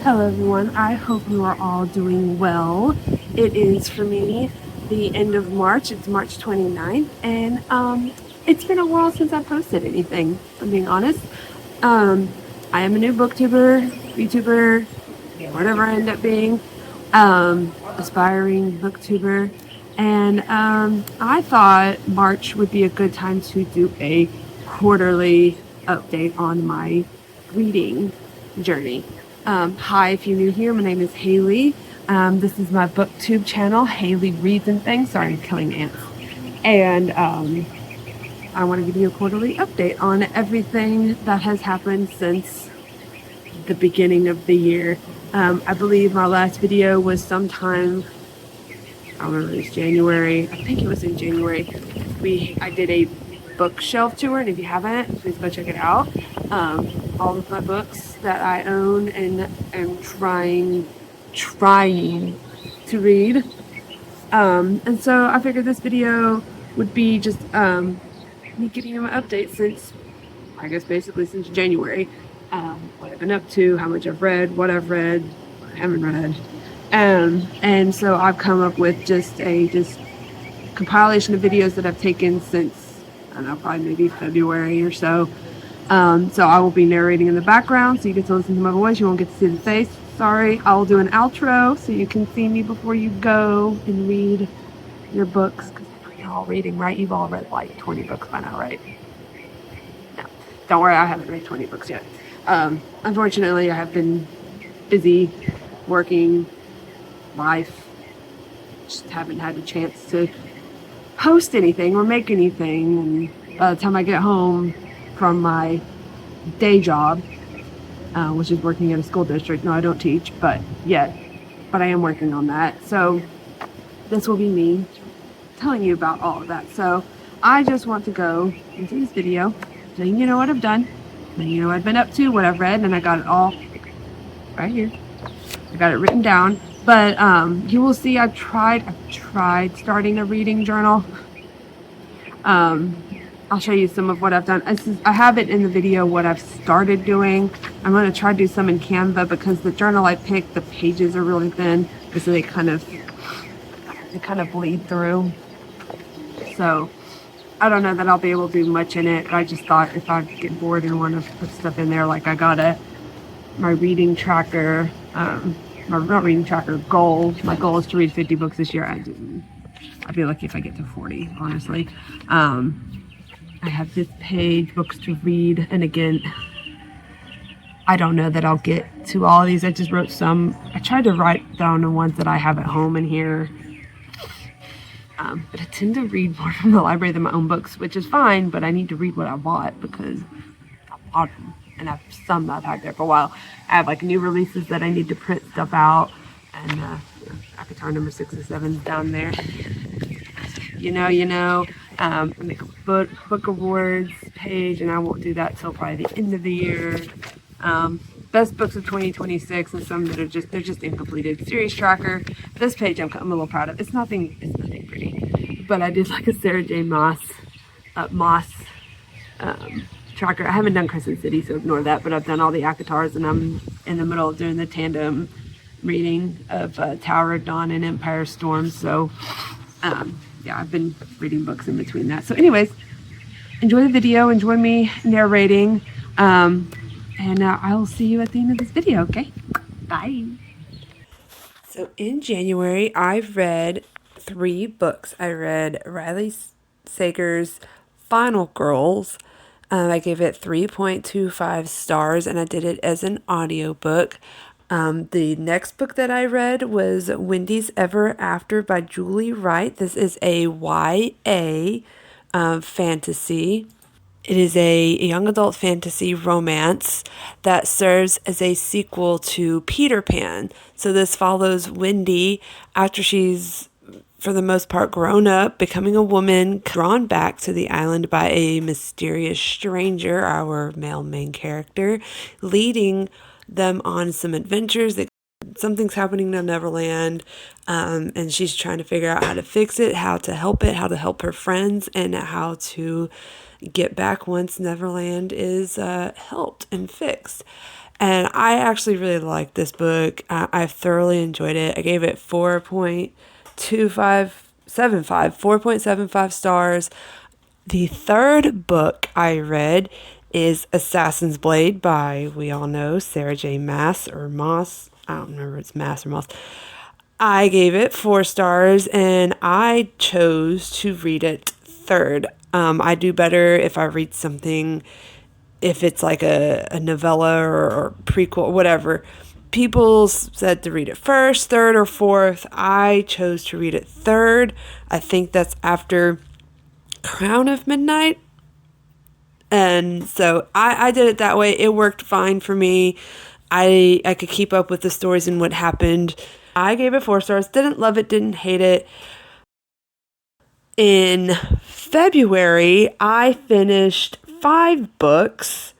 Hello everyone, I hope you are all doing well. It is for me the end of March, it's March 29th, and it's been a while since I posted anything, if I'm being honest. Um, I am a new booktuber, YouTuber, whatever I end up being, aspiring booktuber, and I thought March would be a good time to do a quarterly update on my reading journey. Hi, if you're new here, my name is Haley. This is my booktube channel, Haley Reads and Things. Sorry, I'm killing ants. And I want to give you a quarterly update on everything that has happened since the beginning of the year. I believe my last video was sometime, I don't remember, it was January. I think it was in January. I did a bookshelf tour, and if you haven't, please go check it out. All of my books that I own and am trying to read. And so I figured this video would be just me giving you an update since, I guess, basically since January. What I've been up to, how much I've read, what I've read, what I haven't read. And so I've come up with just compilation of videos that I've taken since, I don't know, probably maybe February or so. So I will be narrating in the background, so you get to listen to my voice. You won't get to see the face. Sorry. I will do an outro so you can see me before you go and read your books. Because you're all reading, right? You've all read like 20 books by now, right? No. Don't worry, I haven't read 20 books yet. Unfortunately, I have been busy working, life. Just haven't had a chance to post anything or make anything. And by the time I get home from my day job, which is working at a school district. No, I don't teach, but I am working on that. So this will be me telling you about all of that. So I just want to go into this video, letting you know what I've done, letting you know what I've been up to, what I've read, and I got it all right here. I got it written down. But you will see I've tried starting a reading journal. I'll show you some of what I've done. I have it in the video what I've started doing. I'm going to try to do some in Canva because the journal I picked, the pages are really thin, so they kind of bleed through. So I don't know that I'll be able to do much in it. I just thought if I get bored and want to put stuff in there, like I got my reading tracker, not reading tracker, goal. My goal is to read 50 books this year. I'd be lucky if I get to 40, honestly. I have this page, books to read, and again, I don't know that I'll get to all of these. I just wrote some. I tried to write down the ones that I have at home in here. But I tend to read more from the library than my own books, which is fine, but I need to read what I bought because I bought them. And I have some that I've had there for a while. I have like new releases that I need to print stuff out. And Avatar number 6 and 7 is down there. You know. Make a book awards page, and I won't do that till probably the end of the year. Best books of 2026, and some that are just incompleted. Series tracker. This page I'm a little proud of. It's nothing pretty, but I did like a Sarah J. Maas tracker. I haven't done Crescent City, so ignore that. But I've done all the Akatars, and I'm in the middle of doing the tandem reading of Tower of Dawn and Empire Storm. So. Yeah, I've been reading books in between that. So anyways, enjoy the video, enjoy me narrating, and I'll see you at the end of this video, okay? Bye. So in January, I've read 3 books. I read Riley Sager's Final Girls. I gave it 3.25 stars, and I did it as an audiobook. The next book that I read was Wendy's Ever After by Julie Wright. This is a YA fantasy. It is a young adult fantasy romance that serves as a sequel to Peter Pan. So this follows Wendy after she's, for the most part, grown up, becoming a woman, drawn back to the island by a mysterious stranger, our male main character, leading them on some adventures. Something's happening to Neverland, and she's trying to figure out how to fix it, how to help her friends, and how to get back once Neverland is helped and fixed. And I actually really liked this book. I thoroughly enjoyed it. I gave it 4.75 stars. The third book I read is Assassin's Blade by, we all know, Sarah J. Maas or Moss. I don't remember if it's Mass or Moss. I gave it 4 stars and I chose to read it third. I do better if I read something, if it's like a novella or prequel, whatever. People said to read it first, third, or fourth. I chose to read it third. I think that's after Crown of Midnight. And so I did it that way. It worked fine for me. I could keep up with the stories and what happened. I gave it 4 stars. Didn't love it, didn't hate it. In February, I finished 5 books.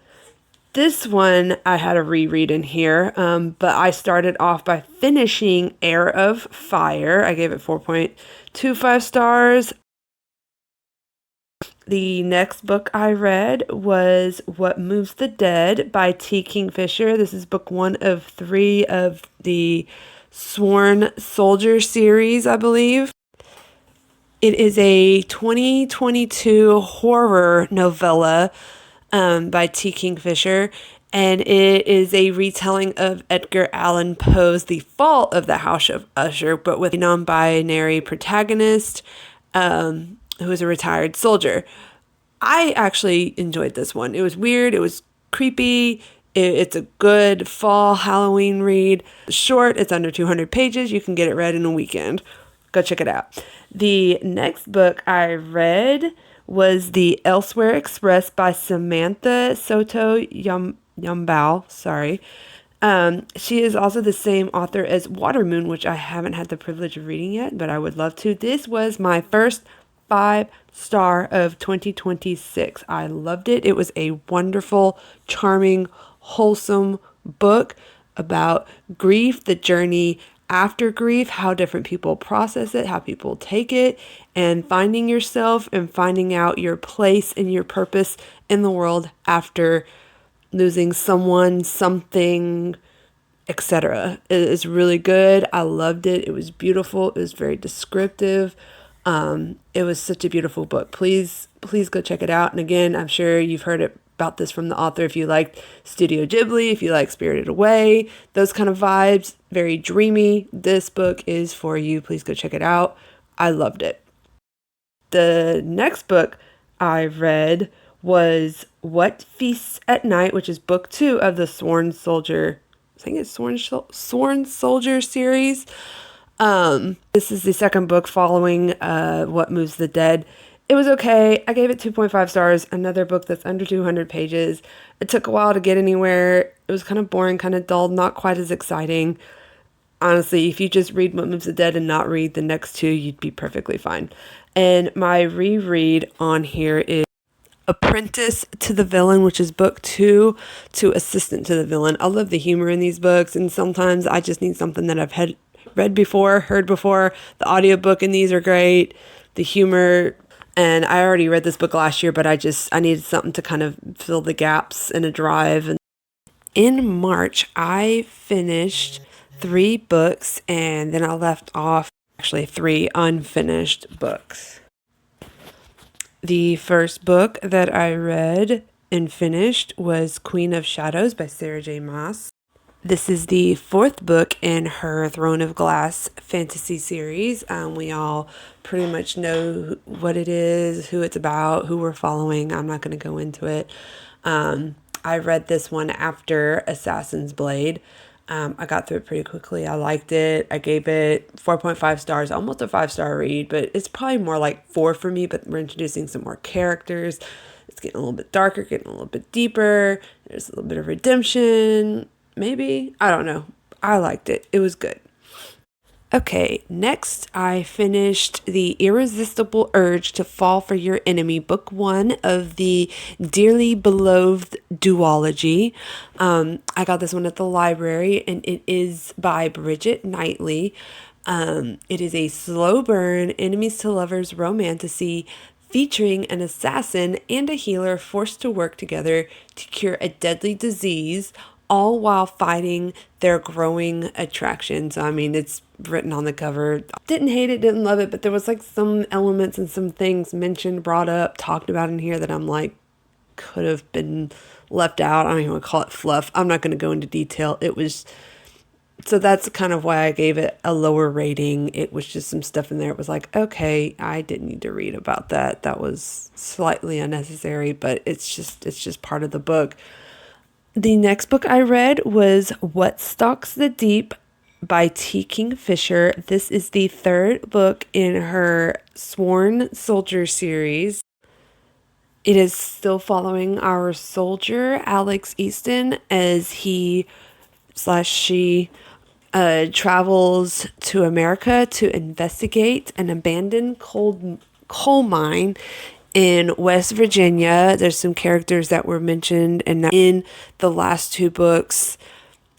This one I had a reread in here, but I started off by finishing Heir of Fire. I gave it 4.25 stars. The next book I read was What Moves the Dead by T. Kingfisher. This is book 1 of 3 of the Sworn Soldier series, I believe. It is a 2022 horror novella by T. Kingfisher, and it is a retelling of Edgar Allan Poe's The Fall of the House of Usher, but with a non-binary protagonist who is a retired soldier. I actually enjoyed this one. It was weird. It was creepy. It's a good fall Halloween read. It's short. It's under 200 pages. You can get it read in a weekend. Go check it out. The next book I read was The Elsewhere Express by Samantha Soto Yambao. Sorry. She is also the same author as Watermoon, which I haven't had the privilege of reading yet, but I would love to. This was my first 5-star of 2026. I loved it. It was a wonderful, charming, wholesome book about grief, the journey after grief, how different people process it, how people take it, and finding yourself and finding out your place and your purpose in the world after losing someone, something, etc. It is really good. I loved it. It was beautiful. It was very descriptive. It was such a beautiful book. Please go check it out. And again, I'm sure you've heard about this from the author. If you liked Studio Ghibli, if you like Spirited Away, those kind of vibes, very dreamy, this book is for you. Please go check it out. I loved it. The next book I read was What Feasts at Night, which is book 2 of the Sworn Soldier. I think it's Sworn Soldier series. This is the second book following What Moves the Dead. It was okay. I gave it 2.5 stars. Another book that's under 200 pages. It took a while to get anywhere. It was kind of boring, kind of dull, not quite as exciting. Honestly, if you just read What Moves the Dead and not read the next 2, you'd be perfectly fine. And my reread on here is Apprentice to the Villain, which is book 2 to Assistant to the Villain. I love the humor in these books, and sometimes I just need something that I've read before, heard before. The audiobook in these are great. The humor, and I already read this book last year, but I needed something to kind of fill the gaps in a drive. And in March, I finished 3 books, and then I left off actually 3 unfinished books. The first book that I read and finished was Queen of Shadows by Sarah J. Maas. This is the 4th book in her Throne of Glass fantasy series. We all pretty much know what it is, who it's about, who we're following. I'm not going to go into it. I read this one after Assassin's Blade. I got through it pretty quickly. I liked it. I gave it 4.5 stars, almost a 5-star read, but it's probably more like 4 for me, but we're introducing some more characters. It's getting a little bit darker, getting a little bit deeper. There's a little bit of redemption, maybe. I don't know. I liked it. It was good. Okay, next I finished The Irresistible Urge to Fall for Your Enemy, book 1 of the Dearly Beloved duology. I got this one at the library, and it is by Bridget Knightley. It is a slow burn, enemies to lovers romantasy featuring an assassin and a healer forced to work together to cure a deadly disease, all while fighting their growing attraction. So, I mean, it's written on the cover. Didn't hate it, didn't love it, but there was like some elements and some things mentioned, brought up, talked about in here that I'm like, could have been left out. I don't even want to call it fluff. I'm not going to go into detail. It was, so that's kind of why I gave it a lower rating. It was just some stuff in there. It was like, okay, I didn't need to read about that. That was slightly unnecessary, but it's just part of the book. The next book I read was What Stalks the Deep by T. Kingfisher. This is the third book in her Sworn Soldier series. It is still following our soldier, Alex Easton, as he slash she travels to America to investigate an abandoned coal mine in West Virginia. There's some characters that were mentioned, and in the last two books,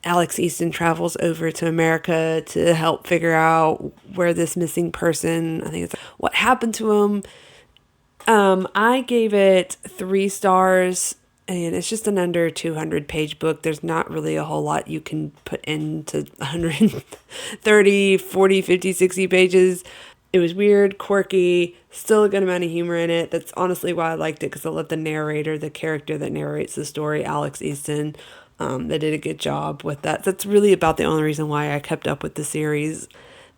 Alex Easton travels over to America to help figure out where this missing person, I think it's what happened to him. I gave it 3 stars, and it's just an under 200 page book. There's not really a whole lot you can put into 130, 40, 50, 60 pages. It was weird, quirky, still a good amount of humor in it. That's honestly why I liked it, because I love the narrator, the character that narrates the story, Alex Easton. They did a good job with that. That's really about the only reason why I kept up with the series.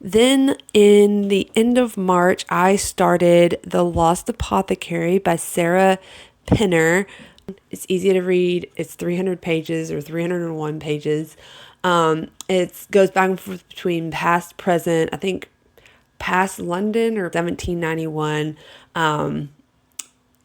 Then in the end of March, I started The Lost Apothecary by Sarah Pinner. It's easy to read. It's 300 pages or 301 pages. It goes back and forth between past, present, I think past London or 1791.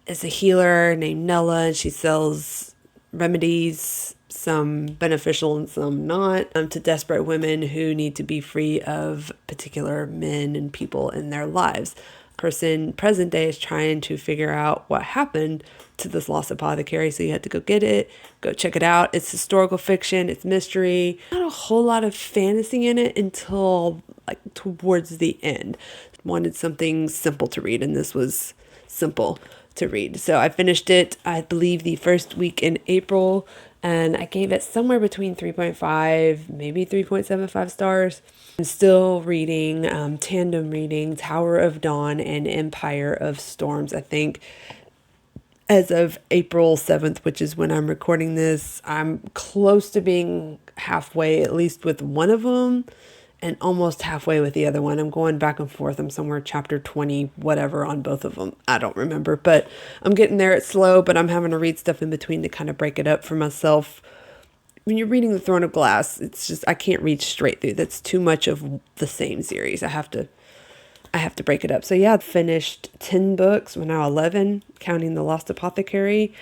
It's a healer named Nella, and she sells remedies, some beneficial and some not, to desperate women who need to be free of particular men and people in their lives. Person present day is trying to figure out what happened to this lost apothecary, so you had to go get it, go check it out. It's historical fiction, it's mystery, not a whole lot of fantasy in it until like towards the end. Wanted something simple to read, and this was simple to read. So I finished it, I believe, the first week in April, and I gave it somewhere between 3.5, maybe 3.75 stars. I'm still reading, tandem reading Tower of Dawn and Empire of Storms. I think as of April 7th, which is when I'm recording this, I'm close to being halfway, at least with one of them, and almost halfway with the other one. I'm going back and forth. I'm somewhere chapter 20, whatever, on both of them. I don't remember, but I'm getting there. It's slow, but I'm having to read stuff in between to kind of break it up for myself. When you're reading The Throne of Glass, it's just, I can't read straight through. That's too much of the same series. I have to break it up. So yeah, I finished 10 books. We're now 11, counting The Lost Apothecary.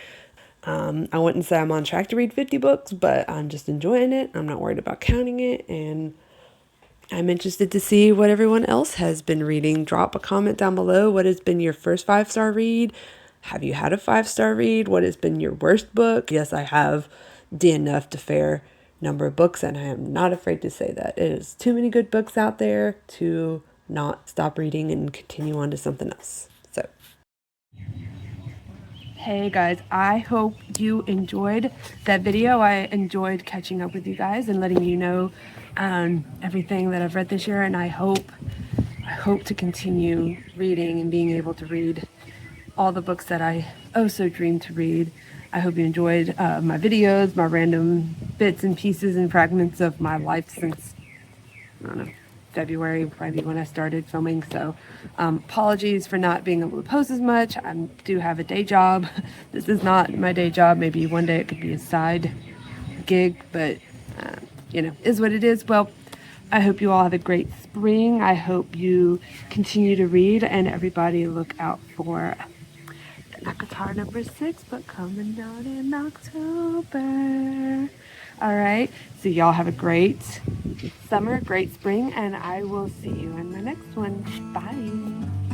I wouldn't say I'm on track to read 50 books, but I'm just enjoying it. I'm not worried about counting it, and I'm interested to see what everyone else has been reading. Drop a comment down below. What has been your first 5-star read? Have you had a 5-star read? What has been your worst book? Yes, I have DNF'd a fair number of books, and I am not afraid to say that. It is too many good books out there to not stop reading and continue on to something else. So, Hey guys, I hope you enjoyed that video. I enjoyed catching up with you guys and letting you know everything that I've read this year, and I hope to continue reading and being able to read all the books that I so dream to read. I hope you enjoyed my videos, my random bits and pieces and fragments of my life since, I don't know, February, probably when I started filming. So apologies for not being able to post as much. I do have a day job. This is not my day job. Maybe one day it could be a side gig, but is what it is. Well, I hope you all have a great spring. I hope you continue to read, and everybody look out for Akatar number 6, but coming out in October. All right, so y'all have a great summer, great spring, and I will see you in the next one. Bye.